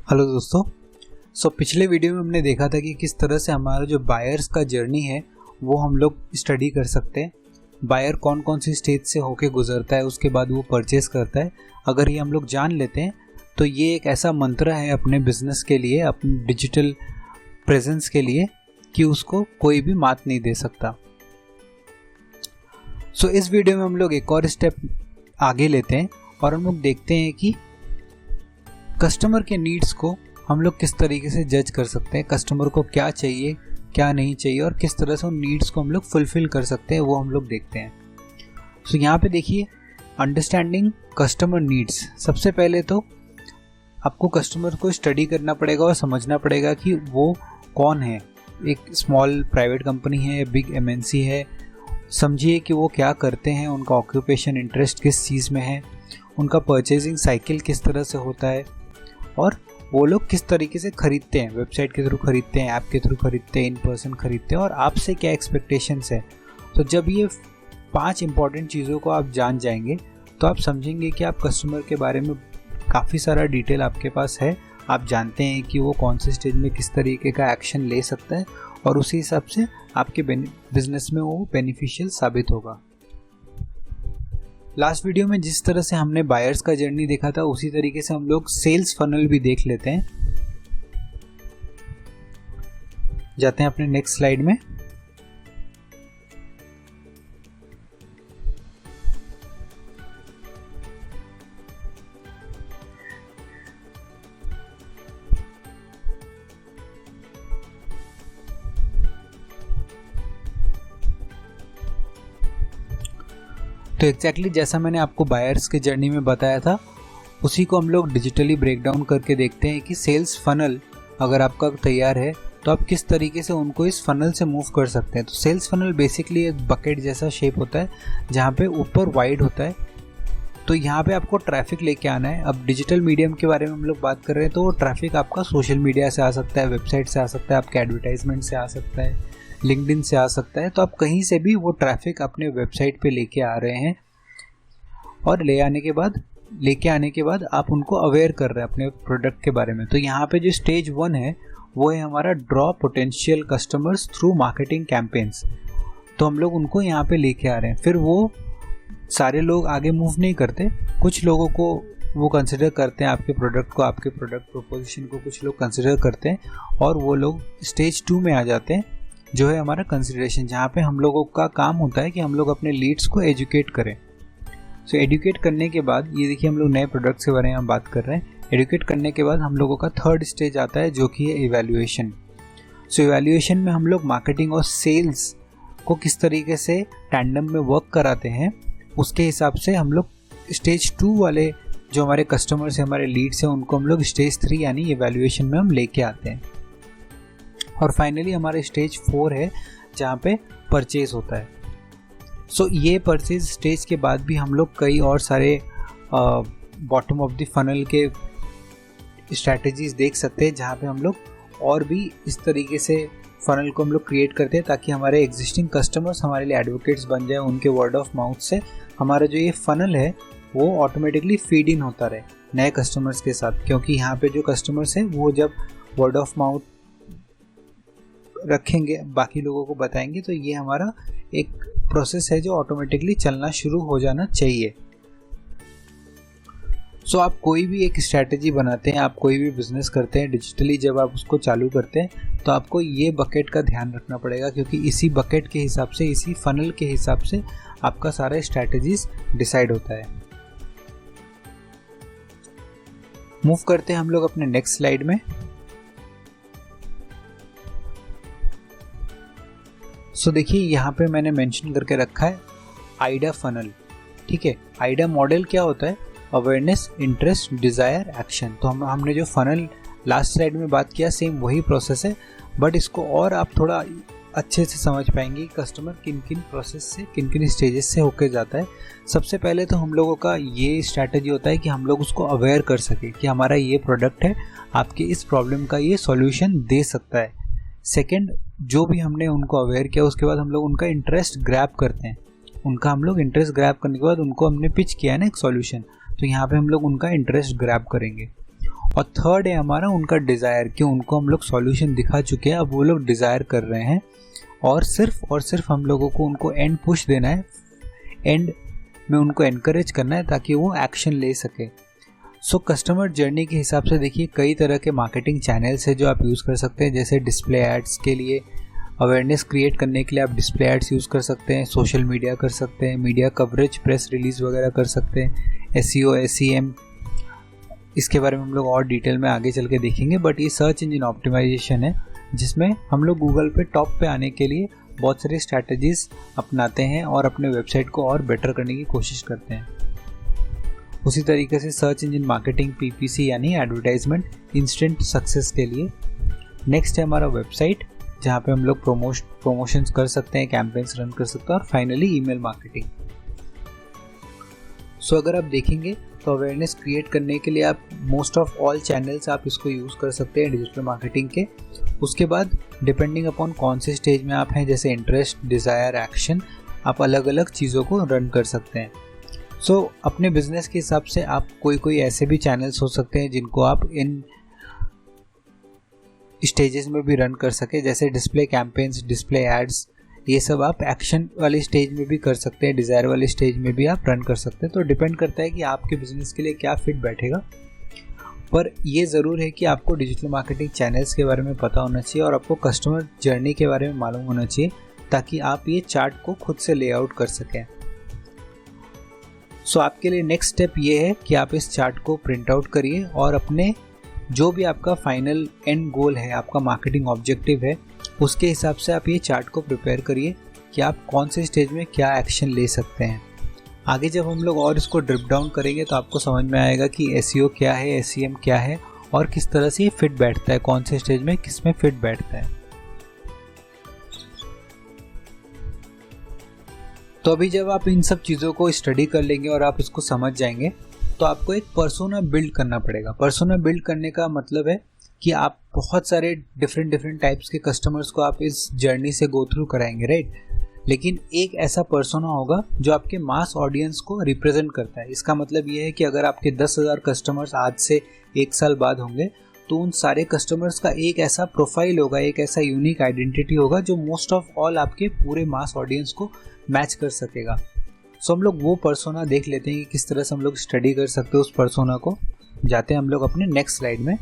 Hello दोस्तों। पिछले video में हमने देखा था कि किस तरह से हमारा जो बायर्स का जर्नी है वो हम लोग स्टडी कर सकते हैं। बायर कौन कौन सी स्टेज से होके गुजरता है, उसके बाद वो परचेस करता है। अगर ये हम लोग जान लेते हैं तो ये एक ऐसा मंत्र है अपने बिजनेस के लिए, अपने डिजिटल प्रेजेंस के लिए, कि उसको कोई भी मात नहीं दे सकता। इस वीडियो में हम लोग एक और स्टेप आगे लेते हैं और हम लोग देखते हैं कि कस्टमर के नीड्स को हम लोग किस तरीके से जज कर सकते हैं, कस्टमर को क्या चाहिए क्या नहीं चाहिए और किस तरह से उन नीड्स को हम लोग फुलफिल कर सकते हैं, वो हम लोग देखते हैं। यहाँ पे देखिए, अंडरस्टैंडिंग कस्टमर नीड्स। सबसे पहले तो आपको कस्टमर को स्टडी करना पड़ेगा और समझना पड़ेगा कि वो कौन है। एक स्मॉल प्राइवेट कंपनी है, बिग एमएनसी है। समझिए कि वो क्या करते हैं, उनका ऑक्यूपेशन, इंटरेस्ट किस चीज़ में है, उनका परचेजिंग साइकिल किस तरह से होता है और वो लोग किस तरीके से खरीदते हैं, वेबसाइट के थ्रू खरीदते हैं, ऐप के थ्रू खरीदते हैं, इन पर्सन खरीदते हैं और आपसे क्या एक्सपेक्टेशंस है। तो जब ये 5 इंपॉर्टेंट चीज़ों को आप जान जाएंगे तो आप समझेंगे कि आप कस्टमर के बारे में काफ़ी सारा डिटेल आपके पास है। आप जानते हैं कि वो कौन से स्टेज में किस तरीके का एक्शन ले सकता है और उसी हिसाब से आपके बिजनेस में वो बेनिफिशियल साबित होगा। लास्ट वीडियो में जिस तरह से हमने बायर्स का जर्नी देखा था, उसी तरीके से हम लोग सेल्स फनल भी देख लेते हैं। जाते हैं अपने नेक्स्ट स्लाइड में। तो एग्जैक्टली जैसा मैंने आपको बायर्स के जर्नी में बताया था, उसी को हम लोग डिजिटली ब्रेक डाउन करके देखते हैं कि सेल्स फनल अगर आपका तैयार है तो आप किस तरीके से उनको इस फनल से मूव कर सकते हैं। तो सेल्स फनल बेसिकली एक बकेट जैसा शेप होता है जहाँ पे ऊपर वाइड होता है। तो यहाँ पे आपको ट्रैफिक लेके आना है। अब डिजिटल मीडियम के बारे में हम लोग बात कर रहे हैं तो वो ट्रैफिक आपका सोशल मीडिया से आ सकता है, वेबसाइट से आ सकता है, आपके एडवर्टाइजमेंट से आ सकता है, लिंक्डइन से आ सकता है। तो आप कहीं से भी वो ट्रैफिक अपने वेबसाइट पे लेके आ रहे हैं और लेके आने के बाद आप उनको अवेयर कर रहे हैं अपने प्रोडक्ट के बारे में। तो यहाँ पे जो स्टेज 1 है वो है हमारा draw potential customers through marketing campaigns. तो हम लोग उनको यहाँ पे लेके आ रहे हैं। फिर वो सारे लोग आगे मूव नहीं करते, कुछ लोगों को वो कंसिडर करते हैं, आपके प्रोडक्ट को, आपके प्रोडक्ट प्रोपोजिशन को कुछ लोग कंसिडर करते हैं और वो लोग स्टेज 2 में आ जाते हैं, जो है हमारा कंसिडरेशन, जहाँ पे हम लोगों का काम होता है कि हम लोग अपने लीड्स को एजुकेट करें। एजुकेट करने के बाद, ये देखिए हम लोग नए प्रोडक्ट्स के बारे में बात कर रहे हैं। एजुकेट करने के बाद हम लोगों का थर्ड स्टेज आता है जो कि है इवैल्यूएशन। इवैल्यूएशन में हम लोग मार्केटिंग और सेल्स को किस तरीके से टैंडम में वर्क कराते हैं, उसके हिसाब से हम लोग स्टेज 2 वाले जो हमारे कस्टमर्स हैं, हमारे लीड्स हैं, उनको हम लोग स्टेज 3 यानी इवैल्यूएशन में हम लेके आते हैं। और फाइनली हमारे स्टेज 4 है जहाँ पे परचेज होता है। ये परचेज स्टेज के बाद भी हम लोग कई और सारे बॉटम ऑफ द फनल के स्ट्रैटेजीज देख सकते हैं, जहाँ पे हम लोग और भी इस तरीके से फनल को हम लोग क्रिएट करते हैं ताकि हमारे एग्जिस्टिंग कस्टमर्स हमारे लिए एडवोकेट्स बन जाए। उनके वर्ड ऑफ माउथ से हमारा जो ये फनल है वो ऑटोमेटिकली फीड इन होता रहे नए कस्टमर्स के साथ, क्योंकि यहाँ पे जो कस्टमर्स हैं वो जब वर्ड ऑफ माउथ रखेंगे, बाकी लोगों को बताएंगे, तो ये हमारा एक प्रोसेस है जो ऑटोमेटिकली चलना शुरू हो जाना चाहिए। आप कोई भी एक स्ट्रैटेजी बनाते हैं, आप कोई भी बिजनेस करते हैं डिजिटली, जब आप उसको चालू करते हैं तो आपको ये बकेट का ध्यान रखना पड़ेगा, क्योंकि इसी बकेट के हिसाब से, इसी फनल के हिसाब से आपका सारा स्ट्रैटेजीज डिसाइड होता है। मूव करते हैं हम लोग अपने नेक्स्ट स्लाइड में। देखिए यहाँ पे मैंने मेंशन करके रखा है आइडा फनल। ठीक है, आइडा मॉडल क्या होता है? Awareness, interest, desire, action. तो हमने जो फनल लास्ट स्लाइड में बात किया, सेम वही प्रोसेस है, बट इसको और आप थोड़ा अच्छे से समझ पाएंगे कस्टमर किन किन प्रोसेस से, किन किन स्टेजेस से होके जाता है। सबसे पहले तो हम लोगों का ये स्ट्रैटेजी होता है कि हम लोग उसको अवेयर कर सके कि हमारा ये प्रोडक्ट है, आपके इस प्रॉब्लम का ये सॉल्यूशन दे सकता है। सेकंड, जो भी हमने उनको अवेयर किया उसके बाद हम लोग उनका इंटरेस्ट ग्रैब करते हैं। उनका हम लोग इंटरेस्ट ग्रैब करने के बाद उनको हमने पिच किया है ना एक सॉल्यूशन, तो यहाँ पे हम लोग उनका इंटरेस्ट ग्रैब करेंगे और थर्ड है हमारा उनका डिज़ायर, कि उनको हम लोग सॉल्यूशन दिखा चुके हैं, अब वो लोग डिज़ायर कर रहे हैं और सिर्फ हम लोगों को उनको एंड पुश देना है, एंड में उनको एनकरेज करना है ताकि वो एक्शन ले सके। सो कस्टमर जर्नी के हिसाब से देखिए कई तरह के मार्केटिंग चैनल्स है जो आप यूज़ कर सकते हैं। जैसे डिस्प्ले एड्स के लिए अवेयरनेस क्रिएट करने के लिए आप डिस्प्ले एड्स यूज़ कर सकते हैं, सोशल मीडिया कर सकते हैं, मीडिया कवरेज, प्रेस रिलीज़ वगैरह कर सकते हैं, SEO SEM, इसके बारे में हम लोग और डिटेल में आगे चल के देखेंगे। बट ये सर्च इंजन ऑप्टिमाइजेशन है जिसमें हम लोग गूगल पे टॉप पे आने के लिए बहुत सारी स्ट्रैटेजीज अपनाते हैं और अपने वेबसाइट को और बेटर करने की कोशिश करते हैं। उसी तरीके से सर्च इंजन मार्केटिंग PPC यानी एडवर्टाइजमेंट इंस्टेंट सक्सेस के लिए। नेक्स्ट है हमारा वेबसाइट, जहाँ पे हम लोग प्रमोशंस कर सकते हैं, कैंपेन्स रन कर सकते हैं, और फाइनली ईमेल मार्केटिंग। सो अगर आप देखेंगे तो अवेयरनेस क्रिएट करने के लिए आप मोस्ट ऑफ ऑल चैनल्स आप इसको यूज़ कर सकते हैं डिजिटल मार्केटिंग के। उसके बाद डिपेंडिंग अपॉन कौन से स्टेज में आप हैं, जैसे इंटरेस्ट, डिज़ायर, एक्शन, आप अलग अलग चीज़ों को रन कर सकते हैं। सो अपने बिजनेस के हिसाब से आप कोई ऐसे भी चैनल्स हो सकते हैं जिनको आप इन स्टेजेस में भी रन कर सके, जैसे डिस्प्ले कैंपेन्स, डिस्प्ले एड्स, ये सब आप एक्शन वाले स्टेज में भी कर सकते हैं, डिज़ायर वाले स्टेज में भी आप रन कर सकते हैं। तो डिपेंड करता है कि आपके बिजनेस के लिए क्या फिट बैठेगा। पर ये ज़रूर है कि आपको डिजिटल मार्केटिंग चैनल्स के बारे में पता होना चाहिए और आपको कस्टमर जर्नी के बारे में मालूम होना चाहिए, ताकि आप ये चार्ट को खुद से लेआउट कर सकें। सो आपके लिए नेक्स्ट स्टेप ये है कि आप इस चार्ट को प्रिंट आउट करिए और अपने जो भी आपका फाइनल एंड गोल है, आपका मार्केटिंग ऑब्जेक्टिव है, उसके हिसाब से आप ये चार्ट को प्रिपेयर करिए कि आप कौन से स्टेज में क्या एक्शन ले सकते हैं। आगे जब हम लोग और इसको ड्रिप डाउन करेंगे तो आपको समझ में आएगा कि SEO क्या है, SEM क्या है और किस तरह से ये फिट बैठता है, कौन से स्टेज में किस में फिट बैठता है। तो अभी जब आप इन सब चीज़ों को स्टडी कर लेंगे और आप इसको समझ जाएंगे तो आपको एक पर्सोना बिल्ड करना पड़ेगा। पर्सोना बिल्ड करने का मतलब है कि आप बहुत सारे डिफरेंट टाइप्स के कस्टमर्स को आप इस जर्नी से गो थ्रू कराएंगे, राइट। लेकिन एक ऐसा पर्सोना होगा जो आपके मास ऑडियंस को रिप्रेजेंट करता है। इसका मतलब ये है कि अगर आपके 10,000 कस्टमर्स आज से 1 साल बाद होंगे तो उन सारे कस्टमर्स का एक ऐसा प्रोफाइल होगा, एक ऐसा यूनिक आइडेंटिटी होगा जो मोस्ट ऑफ ऑल आपके पूरे मास ऑडियंस को मैच कर सकेगा। सो हम लोग वो पर्सोना देख लेते हैं कि किस तरह से हम लोग स्टडी कर सकते हैं उस पर्सोना को। जाते हैं हम लोग अपने नेक्स्ट स्लाइड में।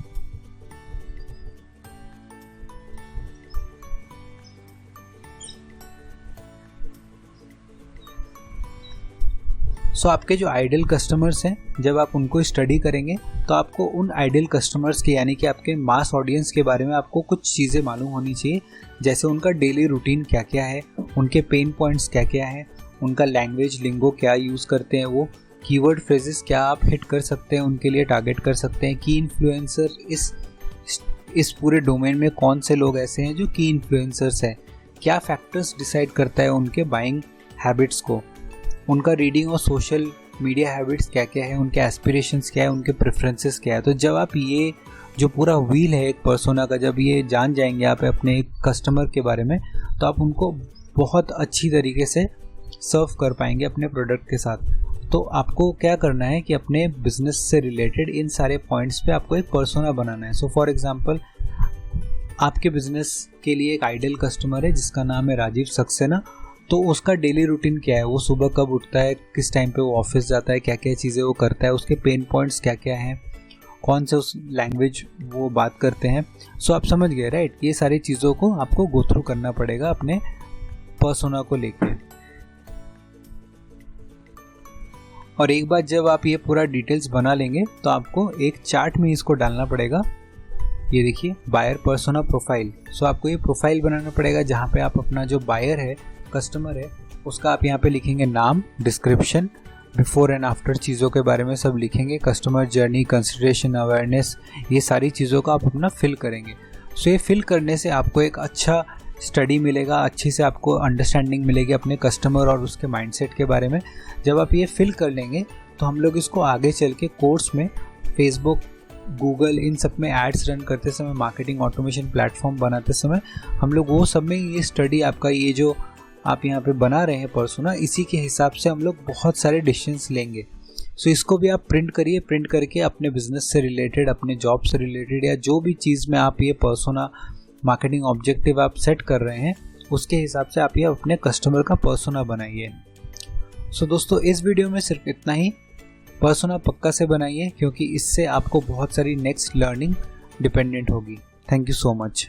सो आपके जो आइडियल कस्टमर्स हैं, जब आप उनको स्टडी करेंगे तो आपको उन आइडियल कस्टमर्स के यानी कि आपके मास ऑडियंस के बारे में आपको कुछ चीज़ें मालूम होनी चाहिए, जैसे उनका डेली रूटीन क्या क्या है, उनके पेन पॉइंट्स क्या क्या है, उनका लैंग्वेज लिंगो क्या यूज़ करते हैं, वो कीवर्ड फ्रेजेस क्या आप हिट कर सकते हैं, उनके लिए टारगेट कर सकते हैं। की इन्फ्लुएंसर इस पूरे डोमेन में कौन से लोग ऐसे हैं जो की इन्फ्लुएंसर्स हैं, क्या फैक्टर्स डिसाइड करता है उनके बाइंग हैबिट्स को, उनका रीडिंग और सोशल मीडिया हैबिट्स क्या क्या है, उनके एस्पिरेशंस क्या है, उनके प्रेफरेंसेस क्या है। तो जब आप ये जो पूरा व्हील है एक पर्सोना का, जब ये जान जाएंगे आप अपने एक कस्टमर के बारे में, तो आप उनको बहुत अच्छी तरीके से सर्व कर पाएंगे अपने प्रोडक्ट के साथ। तो आपको क्या करना है कि अपने बिजनेस से रिलेटेड इन सारे पॉइंट्स पे आपको एक पर्सोना बनाना है। सो फॉर एग्जांपल, आपके बिजनेस के लिए एक आइडियल कस्टमर है जिसका नाम है राजीव सक्सेना। तो उसका डेली रूटीन क्या है, वो सुबह कब उठता है, किस टाइम पे वो ऑफिस जाता है, क्या क्या चीज़ें वो करता है, उसके पेन पॉइंट्स क्या क्या हैं, कौन से उस लैंग्वेज वो बात करते हैं। सो आप समझ गए, राइट। ये सारी चीज़ों को आपको गो थ्रू करना पड़ेगा अपने पर्सोना को लेकर। और एक बार जब आप ये पूरा डिटेल्स बना लेंगे तो आपको एक चार्ट में इसको डालना पड़ेगा। ये देखिए, बायर पर्सोना प्रोफाइल। सो आपको ये प्रोफाइल बनाना पड़ेगा जहाँ पे आप अपना जो बायर है, कस्टमर है, उसका आप यहाँ पे लिखेंगे नाम, डिस्क्रिप्शन, बिफोर एंड आफ्टर चीज़ों के बारे में सब लिखेंगे, कस्टमर जर्नी, कंसिडरेशन, अवेयरनेस, ये सारी चीज़ों का आप अपना फिल करेंगे। सो ये फिल करने से आपको एक अच्छा स्टडी मिलेगा, अच्छी से आपको अंडरस्टैंडिंग मिलेगी अपने कस्टमर और उसके माइंडसेट के बारे में। जब आप ये फिल कर लेंगे तो हम लोग इसको आगे चल के कोर्स में फेसबुक, गूगल, इन सब में एड्स रन करते समय, मार्केटिंग ऑटोमेशन प्लेटफॉर्म बनाते समय हम लोग वो सब में ये स्टडी, आपका ये जो आप यहाँ पे बना रहे हैं पर्सोना, इसी के हिसाब से हम लोग बहुत सारे डिसीजंस लेंगे सो इसको भी आप प्रिंट करिए, प्रिंट करके अपने बिजनेस से रिलेटेड, अपने जॉब से रिलेटेड या जो भी चीज़ में आप ये पर्सोना मार्केटिंग ऑब्जेक्टिव आप सेट कर रहे हैं उसके हिसाब से आप ये अपने कस्टमर का पर्सोना बनाइए। सो दोस्तों इस वीडियो में सिर्फ इतना ही। पर्सोना पक्का से बनाइए क्योंकि इससे आपको बहुत सारी नेक्स्ट लर्निंग डिपेंडेंट होगी। Thank you so much.